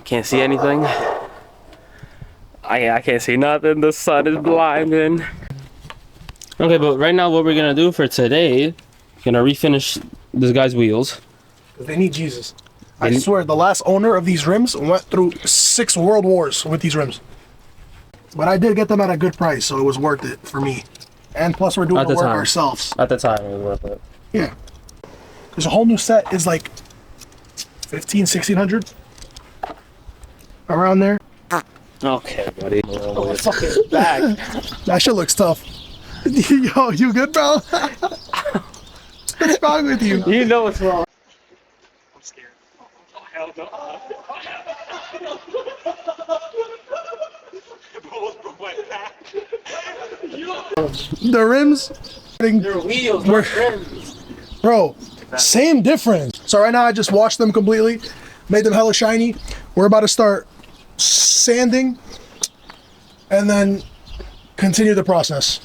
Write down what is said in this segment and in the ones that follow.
Can't see anything. I can't see nothing. The sun is blinding. Okay, but right now what we're gonna do for today, gonna refinish this guy's wheels. They need Jesus. I swear, the last owner of these rims went through 6 world wars with these rims. But I did get them at a good price, so it was worth it for me. And plus, we're doing the work ourselves. At the time, it was worth it. Yeah. Because a whole new set is like 15, 1600 around there. Okay, buddy. Oh, fucking bag. That shit looks tough. Yo, you good, bro? What's wrong with you? You know what's wrong. I'm scared. Oh, hell no. The rims? Your wheels, your rims. Bro, same difference. So right now I just washed them completely, made them hella shiny. We're about to start sanding and then continue the process.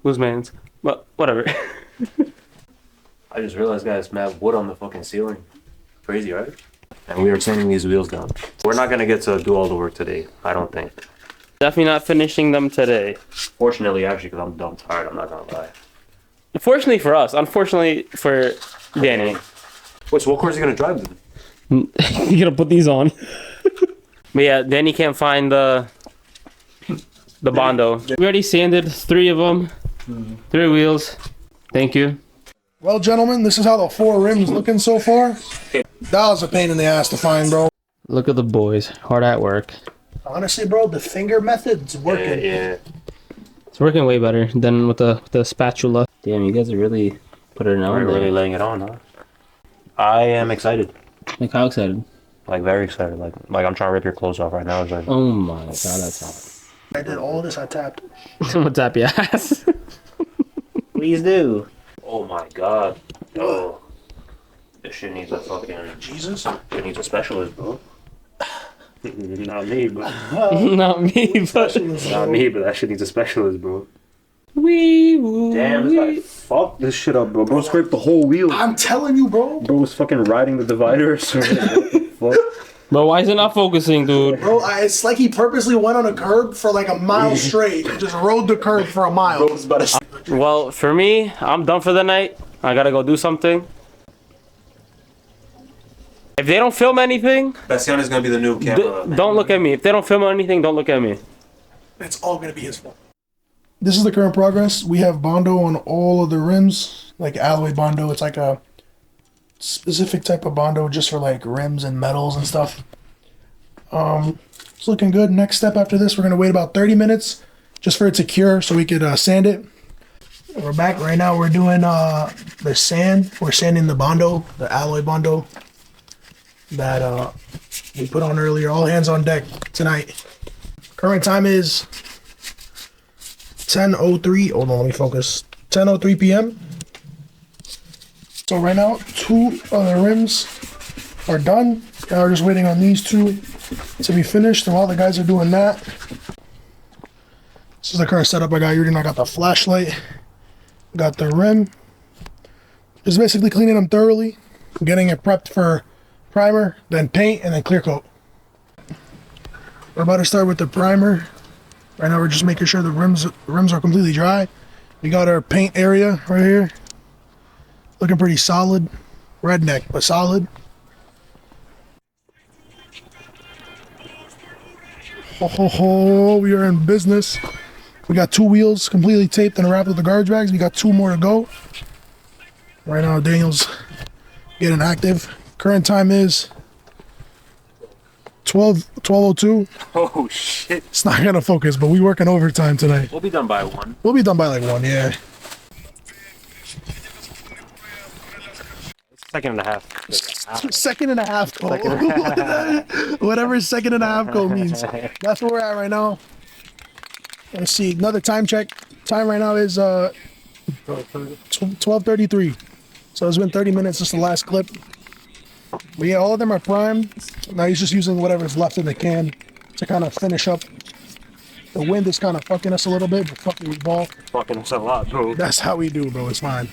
Whose man's? But whatever. I just realized, guys, mad wood on the fucking ceiling. Crazy, right? And we are sanding these wheels down. We're not gonna get to do all the work today, I don't think. Definitely not finishing them today. Fortunately, actually, because I'm dumb tired, I'm not gonna lie. Fortunately for us, unfortunately for Danny. Wait, so what car is he gonna drive then? You're gonna put these on. But yeah, Danny can't find the Bondo. We already sanded 3 of them. 3 wheels. Thank you. Well, gentlemen, this is how the 4 rims looking so far. That was a pain in the ass to find, bro. Look at the boys, hard at work. Honestly, bro, the finger method's working. Yeah. It's working way better than with the spatula. Damn, you guys are really putting it on We're there. really laying it on, huh? I am excited. Like, how excited? Like, very excited. Like I'm trying to rip your clothes off right now. It's like, Oh my god, that's I did all this, I tapped. hot. Someone tap your ass. please do. Oh my god. Oh. This shit needs a fucking... Jesus. It needs a specialist, bro. Not me, but... Not me, but... Not me, but that shit needs a specialist, bro. Wee woo. Damn, this guy fucked this shit up, bro. Bro scraped the whole wheel. I'm telling you, bro. Bro was fucking riding the divider. So fuck. Bro, why is it not focusing, dude? Bro, it's like he purposely went on a curb for like a mile straight. Just rode the curb for a mile. Bro was about to... Well, for me, I'm done for the night. I gotta go do something. If they don't film anything, Bastian is gonna be the new camera. don't look at me. If they don't film anything, don't look at me. It's all gonna be his fault. This is the current progress. We have Bondo on all of the rims, like alloy Bondo. It's like a specific type of Bondo just for like rims and metals and stuff. It's looking good. Next step after this, we're gonna wait about 30 minutes just for it to cure so we could sand it. We're back right now. We're doing the sand. We're sanding the Bondo, the alloy Bondo that we put on earlier. All hands on deck tonight. Current time is 10:03. Hold on, let me focus. 10:03 p.m. So right now, 2 of the rims are done. Now we're just waiting on these 2 to be finished. And while the guys are doing that, this is the current setup I got. I got the flashlight, got the rim. Just basically cleaning them thoroughly, getting it prepped for primer, then paint, and then clear coat. We're about to start with the primer. Right now we're just making sure the rims are completely dry. We got our paint area right here. Looking pretty solid. Redneck, but solid. Ho ho ho, we are in business. We got 2 wheels completely taped and wrapped with the garbage bags. We got 2 more to go. Right now Daniel's getting active. Current time is 12:02. Oh shit. It's not gonna focus, but we working overtime tonight. We'll be done by 1. We'll be done by like 1, yeah. Second and a half. Second and a half goal. Whatever second and a half goal means. That's where we're at right now. Let's see, another time check. Time right now is 12:33. So it's been 30 minutes since the last clip. But yeah, all of them are primed. Now he's just using whatever's left in the can to kind of finish up. The wind is kind of fucking us a little bit, but fucking we ball. Fucking us a lot, bro. That's how we do, bro. It's fine.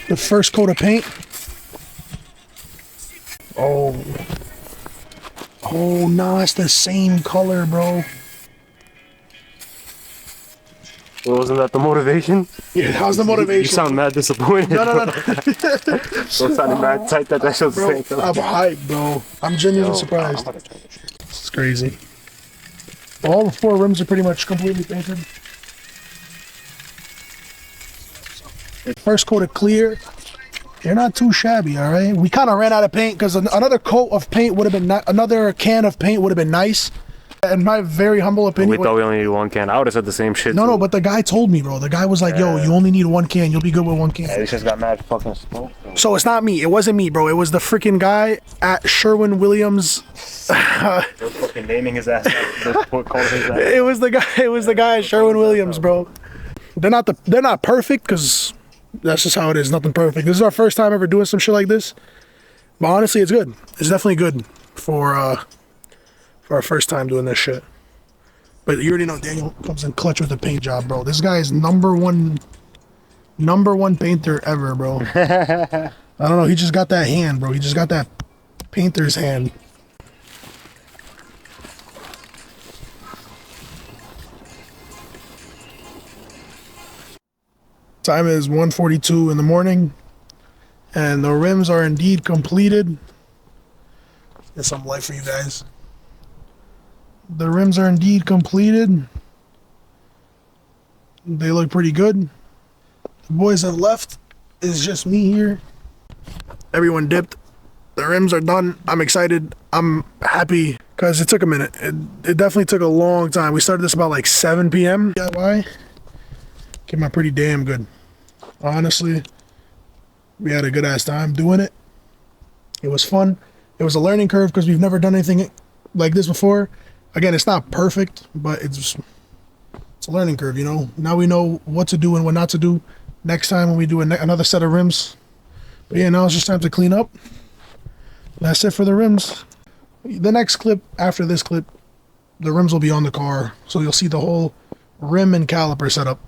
The first coat of paint. Oh. Oh, no, it's the same color, bro. Well, wasn't that the motivation? Yeah, that was the motivation. You sound mad disappointed. No. Don't sound mad tight that shit's the Bro, same color. I'm hyped, bro. I'm genuinely surprised. It's crazy. All the 4 rims are pretty much completely painted. First coat of clear. They're not too shabby, all right? We kind of ran out of paint because another coat of paint would have been another can of paint would have been nice. In my very humble opinion, We thought we only needed 1 can. I would have said the same shit. no, too. but the guy told me, bro. The guy was like, "Yo, you only need 1 can. You'll be good with 1 can." Yeah, this just got mad fucking smoke. So it's not me. It wasn't me, bro. It was the freaking guy at Sherwin-Williams. They're fucking naming his ass. Calling his ass. It was the guy. It was the guy at Sherwin-Williams, bro. They're not perfect because that's just how it is. Nothing perfect. This is our first time ever doing some shit like this. But honestly, it's good. It's definitely good for our first time doing this shit. But you already know Daniel comes in clutch with a paint job, bro. This guy is number one painter ever, bro. I don't know. He just got that hand, bro. He just got that painter's hand. Time is 1:42 in the morning, and the rims are indeed completed. Get some light for you guys. The rims are indeed completed. They look pretty good. The boys have left. It's just me here. Everyone dipped. The rims are done. I'm excited. I'm happy because it took a minute. It definitely took a long time. We started this about like 7 p.m. DIY. Came out pretty damn good. Honestly, we had a good ass time doing it. It was fun. It was a learning curve because we've never done anything like this before. Again, it's not perfect, but it's a learning curve, you know. Now we know what to do and what not to do next time when we do another set of rims. But yeah, now it's just time to clean up. That's it for the rims. The next clip after this clip, the rims will be on the car, so you'll see the whole rim and caliper setup.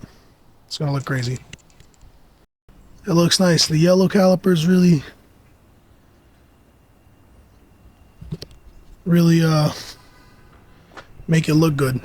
It's gonna look crazy. It looks nice. The yellow calipers really make it look good.